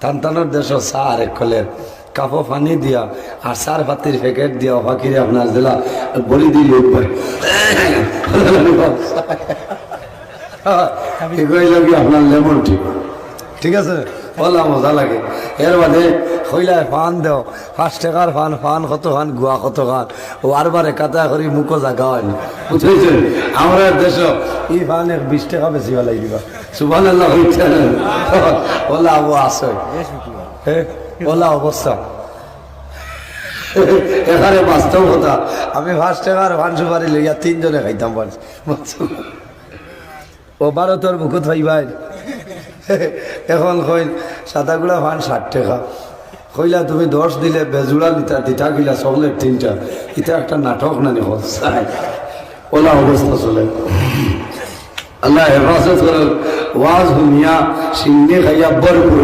টানটানোর দেশ সার কলের কাপো পানি দিয়া আর সার পাতির প্যাকেট দিয়া ফাঁকিরে আপনার দিলা বলি দিল আপনার লেমন ঠিক আছে বলা মজা লাগে এর বাদে হইলায় ফান দেও 5 টাকার ফান ফান কত খান গুয়া কত খান ও বারবার একাতা করি মুখো জাগা হয় না বুঝেছেন আমরা দেশ এই ফান 20 টাকা বেশি বেলাই দিবা সুবহানাল্লাহ হইছে বলা ও আছে বলা অবস্থা এখানে বাস্তব কথা আমি 5 টাকার ফান সুপারি লইয়া 3 জনে খাইতাম ও ভারতের মুখত ভাই ভাই এখন কইল সাদাগুলা ফান 60 টাকা কইলা তুমি 10 দিলে বেজুড়া দিতা গিলা চকলেট 3টা এটা একটা নাটক না নিখোঁজ ওলা অবস্থা চলে আল্লাহ হেফাজত করেন ওয়াজ হুমিয়া সিংহে খাইয়া বরপুর